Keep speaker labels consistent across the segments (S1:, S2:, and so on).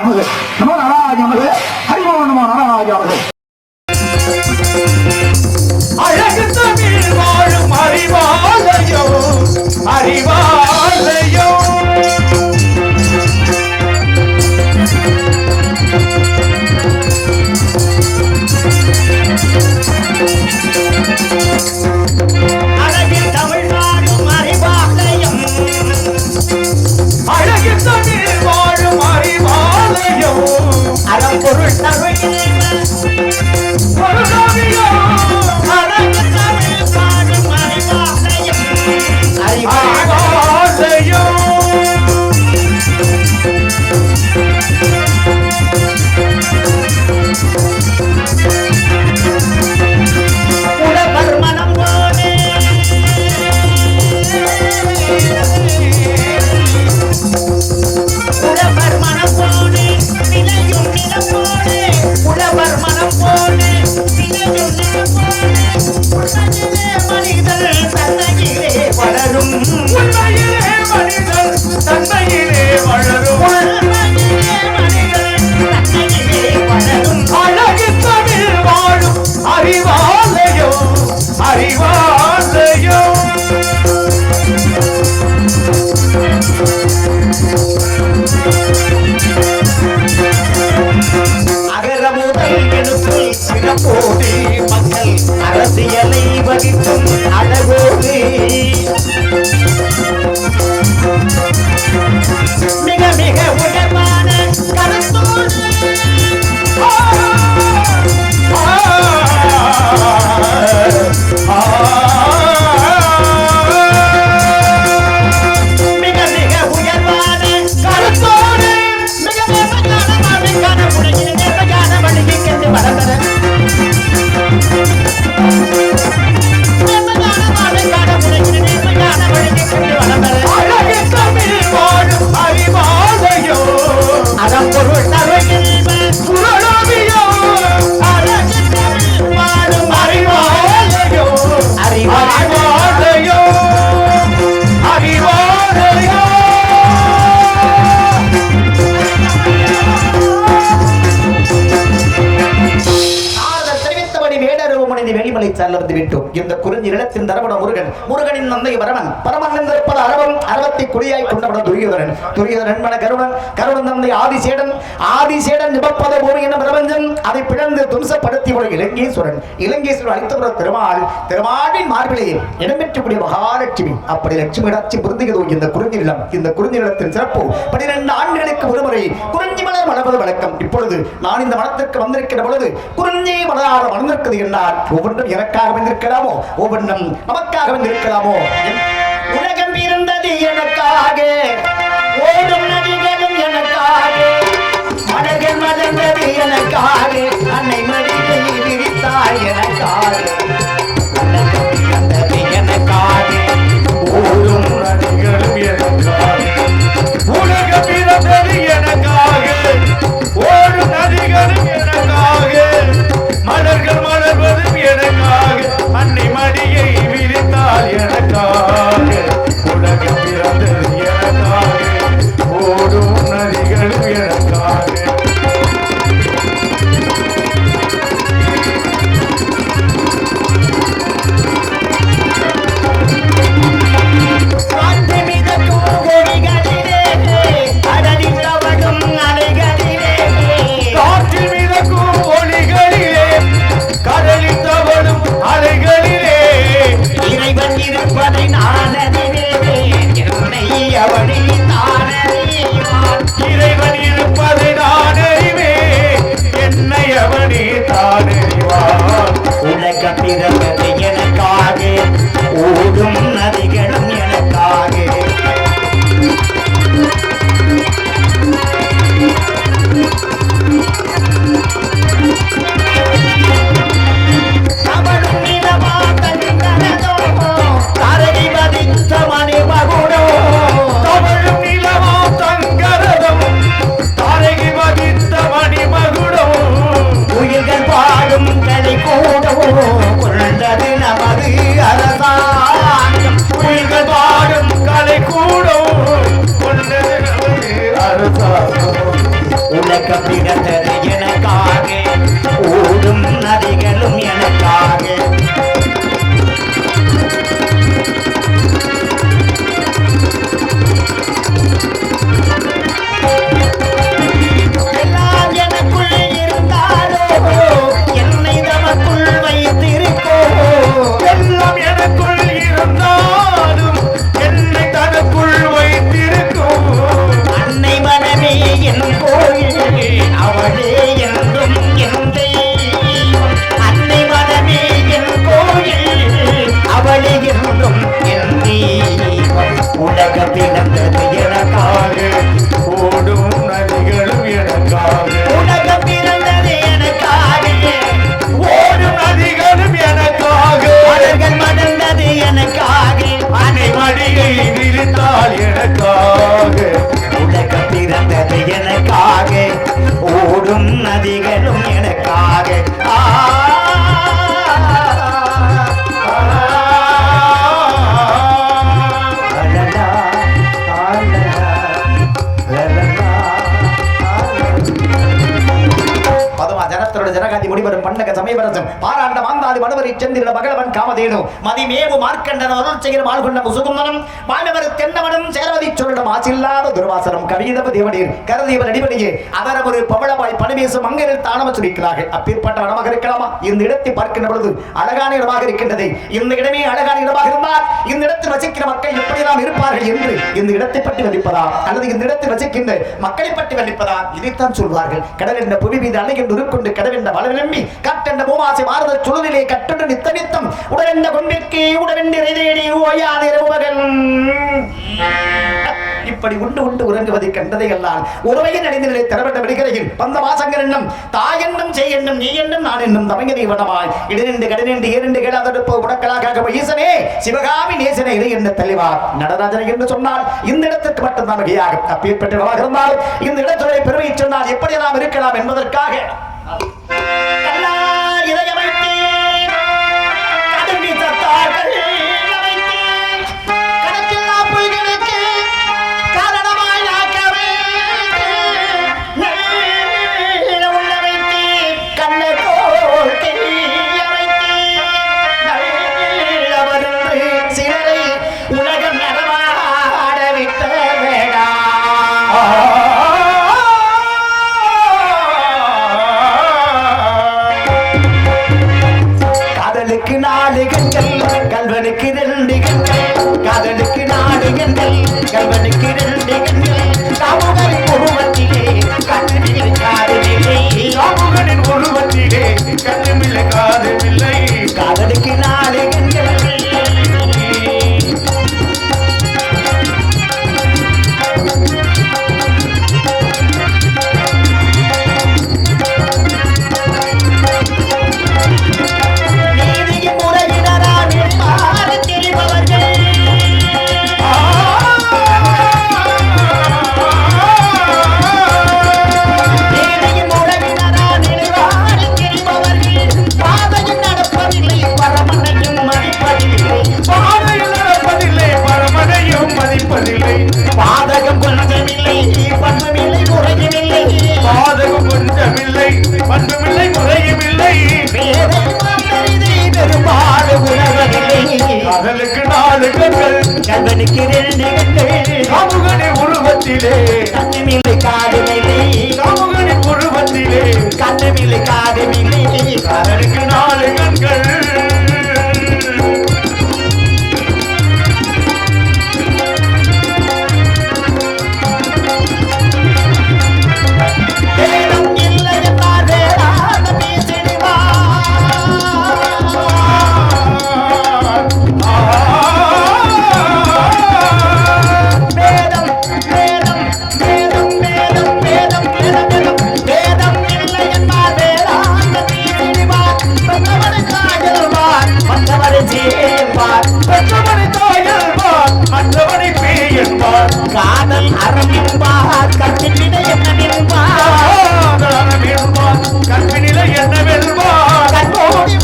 S1: நமது நமோ நாராஜ நமது ஹரிமோ நமோ நாராஜ நமது.
S2: அழகு தமிழ் வாழும் அறிவாலயோ அறிவாலயோ அழகு தமிழ் வாழும் அறிவாலயம் அழகு தமிழ் வாழும் அறிவாலயம் அறம் பொருள் தருகிறேன் பொருளாவியோ அழகு தமிழ் வாழும் அறிவாலயம் அறிவாலயம் உலகர் மனம் போனே உலகர் மனம் போனே நிலையும் நிலம் போனே உலகர் மனம் போனே நிலையும் நிலம் போனே உண்மையிலே மனிதர் தன்மையிலே வளரும் உண்மையிலே மனிதர் தன்மையிலே வளரும் உண்மையிலே மனிதர் தன்மையிலே வளரும் அழகு தமிழ் வாழும் அறிவாலயோ அறிவாலயோ அகர முதல் எழுத்து சிறப்போடு மக்கள் அரசியலை வகிக்கும் அழகோடு மிக மிக உயர்வான கருத்தோடு மிக மிக உயர்வான கருத்தோடு மிக மேம்பட்டான உலகில் நேர்மையான வழியை கண்டு வளர்ந்தன அழகு தமிழ் வாழும் அறிவாலயோ அறம் பொருள் புரளாவியோ அழகு தமிழ் வாழும் அறிவாலயோ அறிவாலயோ அறிவாலயோ வெளிமலை சார்ல வந்து விட்டோம். இந்த குறிஞ்சி நிலத்தின் தரவட முருகன், முருகனின் நந்தை பரமன், பரமன் என்றிருப்பது அரவம், அரவத்தை குடியாய் கொண்டவன துரியோதனன், துரியோதனன் மன கருணன், கருணன் தந்தை ஆதிசேடன், ஆதிசேடன் நிபப்பத பூமி என்ற பிரபஞ்சம், அதை பிளந்து தும்சப்படுத்தி ஒரு இலங்கேஸ்வரன், இலங்கேஸ்வரன் அளித்தவர திருமால், திருமாலின் மார்பிலே இடம்பெற்றக்கூடிய மகாலட்சுமி, அப்படி லட்சுமி இடாட்சி பொருந்துகிறதோ இந்த குறிஞ்சி நிலம். இந்த குறிஞ்சி நிலத்தின் சிறப்பு 12 ஆண்டுகளுக்கு ஒருமுறை குறிஞ்சி மலர் வளர்வது வழக்கம். இப்பொழுது நான் இந்த மனத்திற்கு வந்திருக்கிற பொழுது குறிஞ்சி மலராக வளர்ந்திருக்கிறது என்றால் ஒவ்வொன்றும் எனக்காக வந்திருக்கலாமோ, ஒவ்வொன்றும் நமக்காக வந்திருக்கலாமோ. உலகம் இருந்தது எனக்காக, ஓடும் நதிகளும் எனக்காக, மலர்கள் மலர்ந்தது எனக்காக, அன்னை மடியை விரித்தாய் எனக்காக, உலகம் இருந்தது எனக்காக, ஓடும் நதிகளும் எனக்காக, உலகம் இருந்தது எனக்காக, ஓடும் நதிகளும் எனக்காக, மலர்கள் மலர்வதும் எனக்காக, அன்னை மடியை விரித்தால் எனக்காக, உலகம் பிறந்தது எனக்காக, ஓடும் நதிகளும் எனக்காக. இறைவன் இருப்பதை நான் அறிவேன், என்னை அவனே தான் அறிவான். உலகம் பிறந்தது எனக்காக, ஓடும் நதிகளும் எனக்காக. அவளும் நிலவா தனிந்தனதோ, தரடி பதித்த மணி மகுடோ, அவளும் நிலவா தங்கரதம், தரகி பதித்த மணி மகுடோ, உயிர்கள் பாடும் கலை கூடோ, கொண்டது நமது அரசாங்கம். உயிர்கள் பாடும் கலை கூடோ, கொண்டது நமது அரசாங்கம். உலகம் பிறந்தது எனக்காக, ஓடும் நதிகளும் எனக்காக. நதிகளும் எனக்காக. ஜனகாதி முடிவரும் பண்டக சமயவரசம் பாராண்ட மாந்தாதி மனவரி செந்திர பகலவன் காமதேனு மதிமேவு மார்க்கண்டன அருள் செய்கிற ஆள்கொண்ட முசுகுந்தனம் மாணவர் தென்னவனும் சேரவதி சொல்லிடம் ஆசில்லாத துர்வாசனம் கவிதவ தேவனீர் கருதீவன் அடிபடியே அவரம் ஒரு பவளவாய் பணிவேசும் மங்கையில் தானம சுரிக்கிறார்கள். அப்பேற்பட்ட இடமாக இருக்கலாமா? இந்த இடத்தை பார்க்கின்ற பொழுது அழகான இடமாக இருக்கின்றது. இந்த இடமே அழகான இடமாக இருந்தால் இந்த இடத்தில் வசிக்கிற மக்கள் எப்படியெல்லாம் இருப்பார்கள் என்று இந்த இடத்தை பற்றி வலிப்பதா அல்லது இந்த இடத்தில் வசிக்கின்ற மக்களை பற்றி வலிப்பதா? இதைத்தான் சொல்வார்கள். கடல் என்ற புவி மீது அலை என்று உருக்கொண்டு கடல் என்ற வளர் நம்பி கட்டென்ற பூமாசை மாறுத சுழலிலே கட்டென்று நித்தனித்தம் உடனென்ற கொண்டிற்கு உடனென்று இறைதேடி ஓயாதிரவுகள் இப்படி உண்டு உண்டு உறங்குவதை கண்டதை எல்லாம் ஒருவையின் அடைந்தநிலை தரப்பட்ட விடுகிறேன். பந்த மாசங்கள் என்னும் தாய் என்னும் செய் என்னும் நீ என்னும் நான் என்னும் தமங்கதை வனமாய் இடனின்று கடனின்று ஏறிண்டு கேளாதடுப்ப உடக்கலாக ஈசனே சிவகாமி நேசனே இறை என்ன தெளிவார் நடராஜனை என்று சொன்னால் இந்த இடத்திற்கு மட்டும்தான் வகையாக அப்பேற்பட்டவராக இருந்தால் இந்த இடத்துடைய பெருமையை சொன்னால் எப்படி நாம் இருக்கலாம் என்பதற்காக கல்வனுக்கு ரெண்டு கண்கள் காதலுக்கு நாடு கண்கள் கல்வனுக்கு ரெண்டு கண்கள் காமுகனின் உருவத்திலே கண்ணுமில்லை காதுமில்லை காமுகனின் உருவத்திலே கண்ணுமில்லை காதுமில்லை காதலுக்கு நாடு கண்கள் பாதகம் கொஞ்சமில்லை பண்புமில்லை குறையுமில்லை பாதகம் கொஞ்சமில்லை பண்புமில்லை குறையுமில்லை பெரும்பாடு உணர்வதில்லை காதலுக்கு நாலு கண்கள் கண்களுக்கு ரெண்டு கண்கள் காமுகனின் உருவத்திலே கண்ணுமில்லை காதுமில்லை காமுகனின் உருவத்திலே கண்ணுமில்லை காதுமில்லை காதலுக்கு நாலு கண்கள் காதல் அறம் என்பார் கற்பினிலை என்ன வெல்வார் கற்பினிலை என்ன வெல்வார் கற்போடி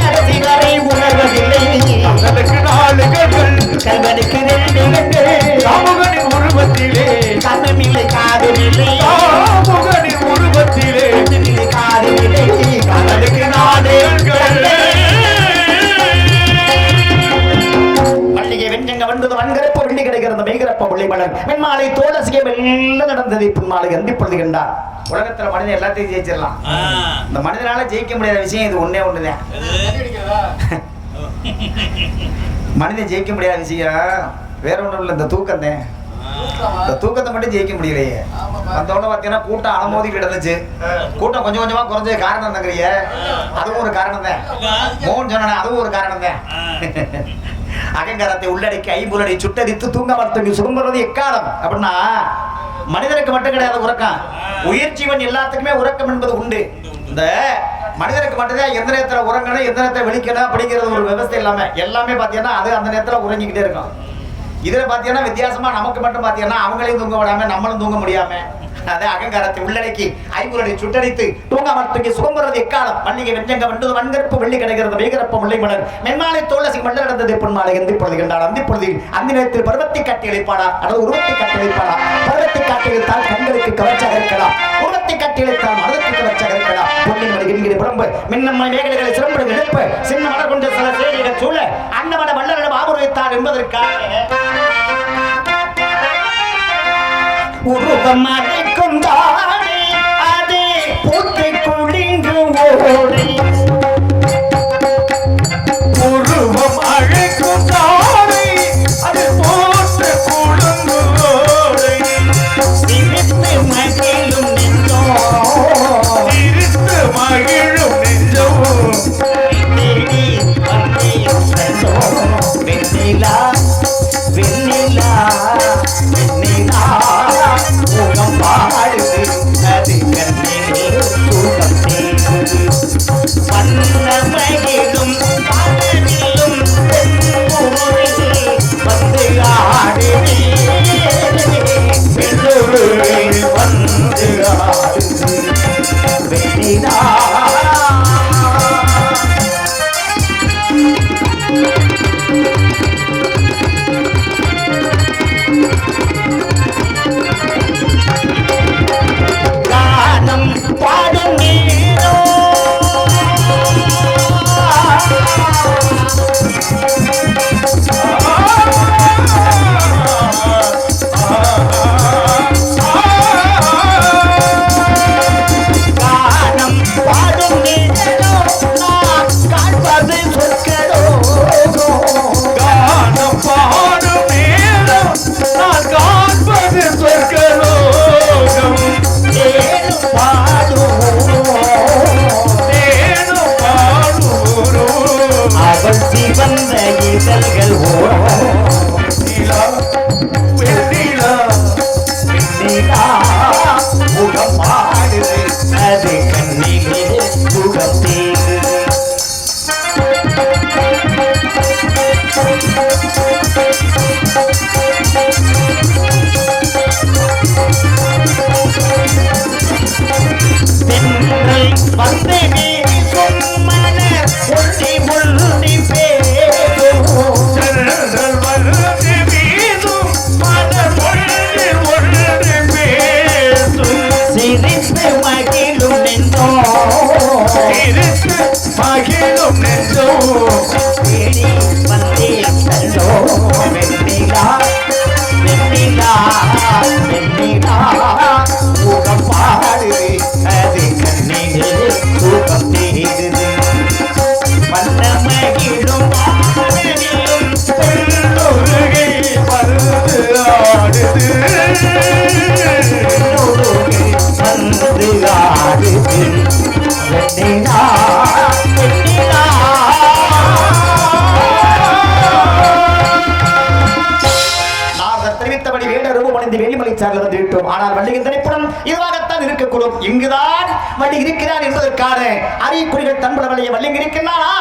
S2: கடைசி வரை உணர்வதில்லை கண்களுக்கு நாலு கண்கள் கல்வனுக்கு ரெண்டு கண்கள் காமுகனின் உருவத்திலே கண்ணுமில்லை காதுமில்லை வருகிறவன் மென்மாலை தோழசியை மெல்ல நடந்ததை பின்மாலை அந்திப்பொழுது கண்டார். உலகத்துல மனிதன் எல்லாத்தையும் ஜெயிச்சிடலாம். இந்த மனிதனால ஜெயிக்க முடியாத விஷயம் இது ஒன்னே ஒண்ணுதான். மனிதன் ஜெயிக்க முடியாத விஷயம் வேற ஒண்ணும் இல்லை, இந்த தூக்கம் தான். இந்த தூக்கத்தை மட்டும் ஜெயிக்க முடியலையே. வந்தோடனே பாத்தீங்கன்னா கூட்டம் அலமோதி கிடந்துச்சு. கூட்டம் கொஞ்சம் கொஞ்சமா குறைஞ்ச காரணம் என்னங்கிறிய, அதுவும் ஒரு காரணம் தான். மோகன் சொன்ன அதுவும் ஒரு காரணம் தான். அகங்காரத்தை உள்ளடக்கி ஐம்புலனை சுட்டரித்து தூங்க மரத்துக்கு சுரும்புறது எக்காலம் அப்படின்னா மனிதனுக்கு மட்டும் கிடையாது உறக்கம். உயிர் ஜீவன் எல்லாத்துக்குமே உறக்கம் என்பது உண்டு. இந்த மனிதனுக்கு மட்டும்தான் எந்த நேரத்துல உறங்கணும், எந்த நேரத்தை வெளிக்கணும் அப்படிங்கிறது ஒரு விவசாயம் இல்லாம எல்லாமே பாத்தீங்கன்னா அது அந்த நேரத்துல உறங்கிக்கிட்டே இருக்கும். இதுல பாத்தீங்கன்னா வித்தியாசமா நமக்கு மட்டும் பாத்தீங்கன்னா அவங்களையும் தூங்க விடாம நம்மளும் தூங்க முடியாம அதே அகங்காரத்தை உள்ளடக்கி ஐம்புலனை சுட்டரித்து தூங்க மரத்துக்கு சுகம்புறது எக்காலம் மல்லிகை வெஞ்சங்க வண்டது வன்கருப்பு வெள்ளி கிடைக்கிறது வேகரப்ப முல்லை மலர் மென்மாலை தோழசி மண்டல நடந்தது பொன்மாலை எந்தி பொழுது கண்டார். அந்தி பொழுதில் அந்த நேரத்தில் பருவத்தை காட்டி அளிப்பாடா அல்லது உருவத்தை காட்டி அளிப்பாடா. பருவத்தை காட்டி அளித்தால் கண்களுக்கு கவர்ச்சியாக இருக்கலாம், உருவத்தை காட்டி அளித்தால் மனதுக்கு கவர்ச்சியாக இருக்கலாம். பொன்னின் மலை என்கிற புறம்பு மின்னம்மை மேகலைகளை சிறம்பு எடுப்பு சின்ன மலர் கொண்ட சில சேரிகள் சூழ அன்னவன வல்லரிடம் ஆபுரவித்தார் என்பதற்காக உருவம் அழைக்கும் தானே அதே பூத்து குளிங்கு ஓடி.
S1: உருவம் அழைக்கும் தானே அது போட்டு குழுங்கு ஓடி.
S2: சிரித்து மகிழும் நெஞ்சோ,
S1: சிரித்து மகிழும் நெஞ்சோ,
S2: தேடி வந்தேனோ வெண்ணிலா வெண்ணிலா வெண்ணிலா முகம் பாடுது அது கண்ணிலே சுகம் தேடுது. வண்ணமயிலும் பாடலிலும் வந்து ஆடுது வந்து ஆடுது வெண்ணிலா. கானம் பாடும் நீரோ கானம் பாடும் நீரோ நான் காண்பது சொற்களோ.
S1: கானம் பாடும் நேரம் நான் காண்பது சொர்க்கலோகம்.
S2: தேனும் பாடுவோம்
S1: தேனும் பாடுவோம்.
S2: அவள் சிவந்த இதழ்கள்
S1: நிலா வெண்ணிலா
S2: ஓடிலா முகம் பாடுது அது கண்ணிலே சுகம் தேடுது. தென்றல் வந்து வீசும் மலர் ஒட்டி ஒட்டி பேசும்.
S1: சென்றல் வந்து வீசும் மலர் ஒன்று ஒன்று பேசும்.
S2: சிரித்து மகிழும் நெஞ்சோ,
S1: சிரித்து மகிழும் நெஞ்சோ,
S2: தேடி வந்தேன் கண்டோ வெண்ணிலா வெண்ணிலா வெண்ணிலா முகம் பாடுது அது கண்ணிலே சுகம் தேடுது. வண்ணமகிழும் பாடலிலும்
S1: ஒருகை பருந்து ஆடுது.
S2: வந்து ஆடுது வெண்ணிலா வெண்ணிலா. நாரதர் தெரிவித்தபடி வேடரூபம் அணிந்து வேலிமலை சார்ல வந்து விட்டோம். ஆனால் வள்ளியின் திரைப்படம் இதுவாகத்தான் இருக்கக்கூடும். இங்குதான் வள்ளி இருக்கிறார் என்பதற்கான அறிகுறிகள் தன்பட வள்ளியை வள்ளிங்க இருக்கிறாரா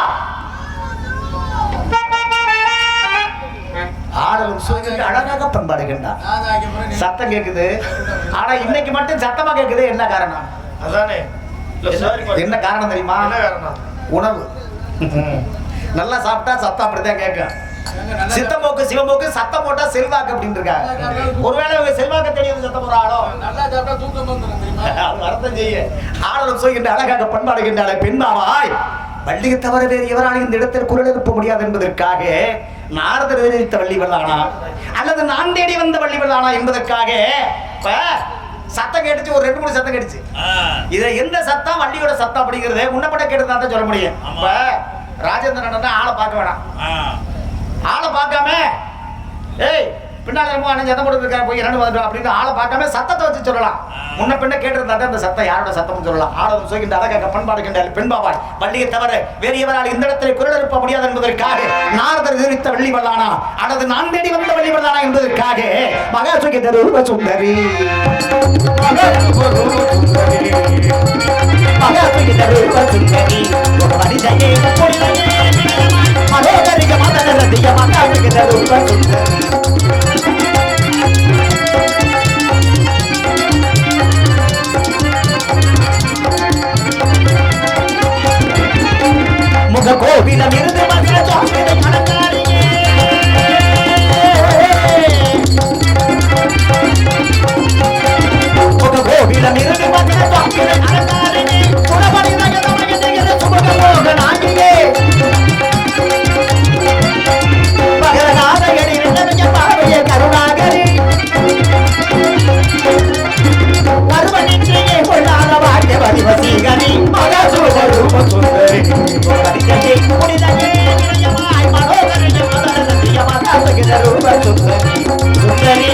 S2: ஆடலும் சுவைகள் அழகாக பண்பாடுகின்றார். சத்தம் கேக்குது, ஆனா இன்னைக்கு மட்டும் சத்தமா கேக்குது. என்ன காரணம்?
S1: அதானே
S2: என்ன காரணம் தெரியுமா? உணவு நல்லா சாப்பிட்டா சத்தம் அப்படித்தான் கேட்கும். சித்தம்போக்கு சிவம்போக்கு சத்தம் போட்டா செல்வாக்கு அப்படின்னு இருக்காங்க. ஒருவேளை இவங்க செல்வாக்கு தெரியும் சத்தம் போற ஆளோ அர்த்தம் செய்ய ஆடலும் சொல்கின்ற அழகாக பண்பாடுகின்றாலே பெண்பாவாய் வள்ளியை தவிர வேறு எவராலும் இந்த இடத்தில் குரல் எழுப்ப முடியாது என்பதற்காக நாரதர் விதித்த வள்ளி வல்லானா அல்லது நான் தேடி வந்த வள்ளிவர்தானா என்பதற்காக இப்ப சத்தம் கேட்டுச்சு, ஒரு 2 3 சத்தம் கேட்டுச்சு. இதை எந்த சத்தம் வள்ளியோட சத்தம் அப்படிங்கறது முன்னப்பட கேட்டு தான் சொல்ல முடியும். இப்ப ராஜேந்திரன் ஆளை பார்க்க வேணாம், ஆளை பார்க்காம ஏய் பின்னால சத்தம் போட்டு போய் 2 வந்துடும் அப்படின்னு ஆளை பார்க்காம சத்தத்தை வச்சு சொல்லலாம். முன்ன பின்ன கேட்டிருந்தா அந்த சத்தம் யாரோட சத்தம்னு சொல்லலாம். ஆளவன் சொல்கின்ற அழகாக பண்பாடு கின்றால் பெண்பாவாள் வள்ளியை தவிர வேறு எவரால் இந்த இடத்துல குரல் எழுப்ப முடியாது என்பதற்காக நாரதர் விரித்த வள்ளி வல்லானா அல்லது நான் தேடி வந்த வள்ளி வல்லானா என்பதற்காக மகாசுகி தருவ சுந்தரி மகாசுகி தருவ சுந்தரி மனிதனே மனோகரிக மதனதிய மகாசுகி தருவ சுந்தரி கோவிலம் இருந்து மதுரை சுவாமியை மணக்காரியே கோவிலம் இருந்து மதுரை சுவாமியை மணக்காரியே குணபடி நகரமகிற சுபகமோக நாகியே பகரநாதகரி நிலவிய பார்வைய கருணாகரி பருவனிச்சையே கொள்ளாத வாக்கிய வடிவசீகரி மகாசுரூப சுந்தரி புனிதனே நிலையமாய் மனோகரிய மதனதிய மகாசுகி தருவ சுந்தரி சுந்தரி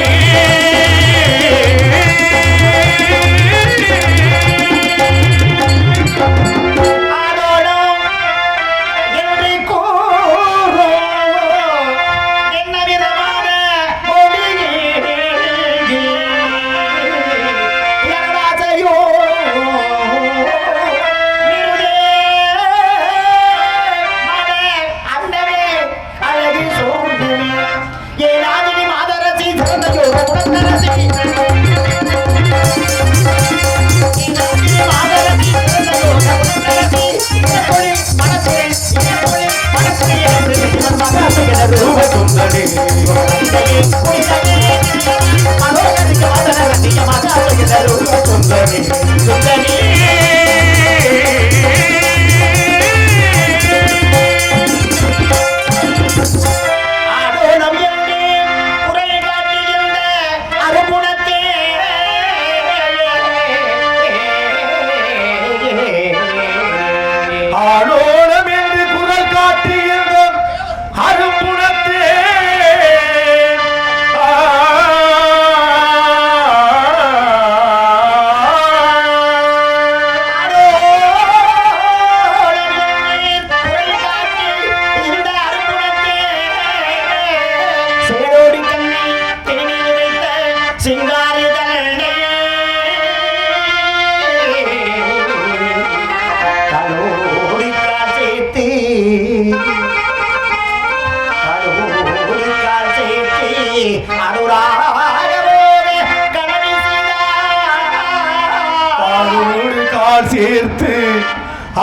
S1: சேர்த்து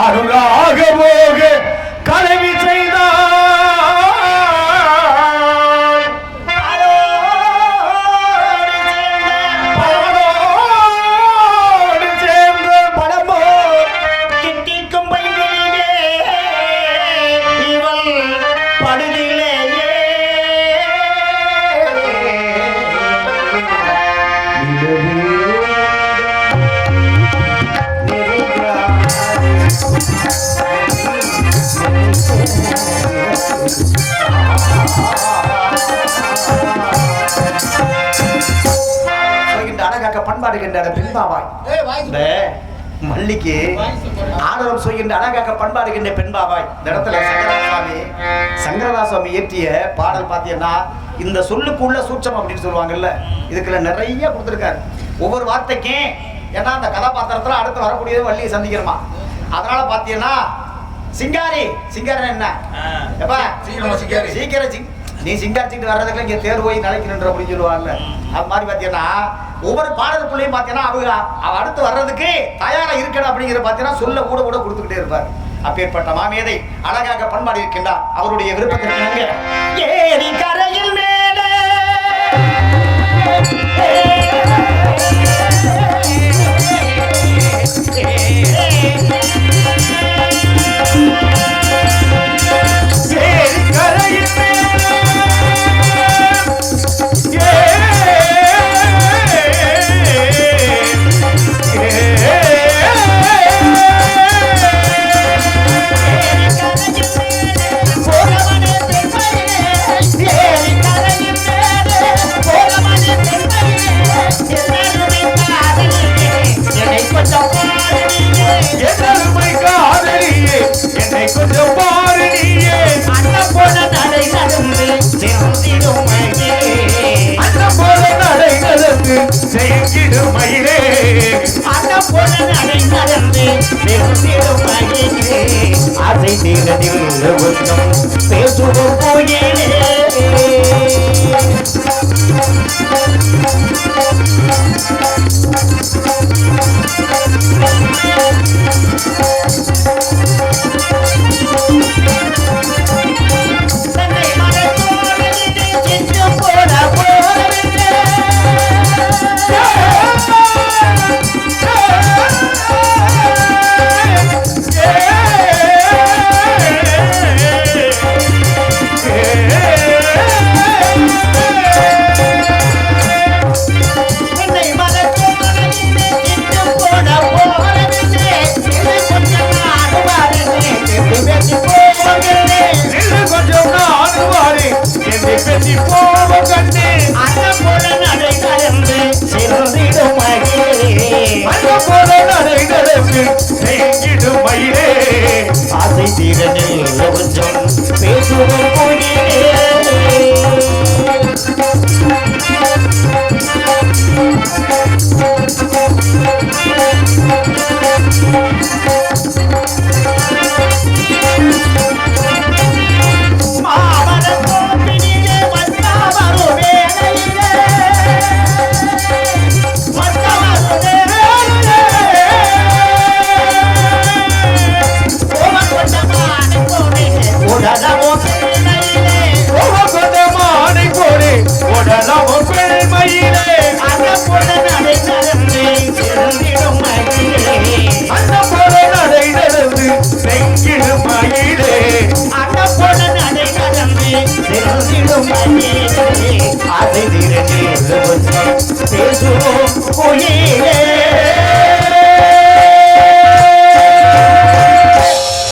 S1: அருளாக போக கலவி செய்தார். சேர்ந்த படமோ கிட்டிக்கும் பைகளிலே இவள் படுதிலேயே
S2: பண்பாடுகின்ற பெண்பாவாய் மல்லிக்கு ஆடலம் சொல்கின்ற அழகாக பண்பாடுகின்ற பெண்பாவாய். இந்த இடத்துல சங்கரதாசுவாமி இயற்றிய பாடல் பார்த்தீங்கன்னா இந்த சொல்லுக்குள்ள சூட்சம் அப்படின்னு சொல்லுவாங்கல்ல, இதுக்குள்ள நிறைய கொடுத்துருக்காரு. ஒவ்வொரு வார்த்தைக்கும் ஏன்னா அந்த கதாபாத்திரத்துல அடுத்து வரக்கூடியது வள்ளியை சந்திக்கிறோமா. அதனால பார்த்தீங்கன்னா சிங்காரி சிங்காரன் என்ன சீக்கிரம் நீ சிங்காரிச்சுட்டு வர்றதுக்குள்ள இங்கே தேர் போய் நிலைக்கணுன்ற அப்படின்னு சொல்லுவாங்கல்ல. அது மாதிரி பார்த்தீங்கன்னா ஒவ்வொரு பாடலுக்குள்ளேயும் பார்த்தீங்கன்னா அவ அடுத்து வர்றதுக்கு தயாரா இருக்கணும் அப்படிங்கிற பார்த்தீங்கன்னா சொல்ல கூட கூட கொடுத்துக்கிட்டே இருப்பார். அப்பேற்பட்ட மாமேதை அழகாக பண்பாடு இருக்கின்றார். அவருடைய விருப்பத்திற்கு ஏரி கரையில் மேலே ஆசை தீரனில் கொஞ்சம் பேசுவோம் கோயிலே. ஆசை தீரனில் கொஞ்சம் பேசுவோம் கோயிலே. ஆசை தீரனில் கொஞ்சம் பேசுவோம் கோயிலே.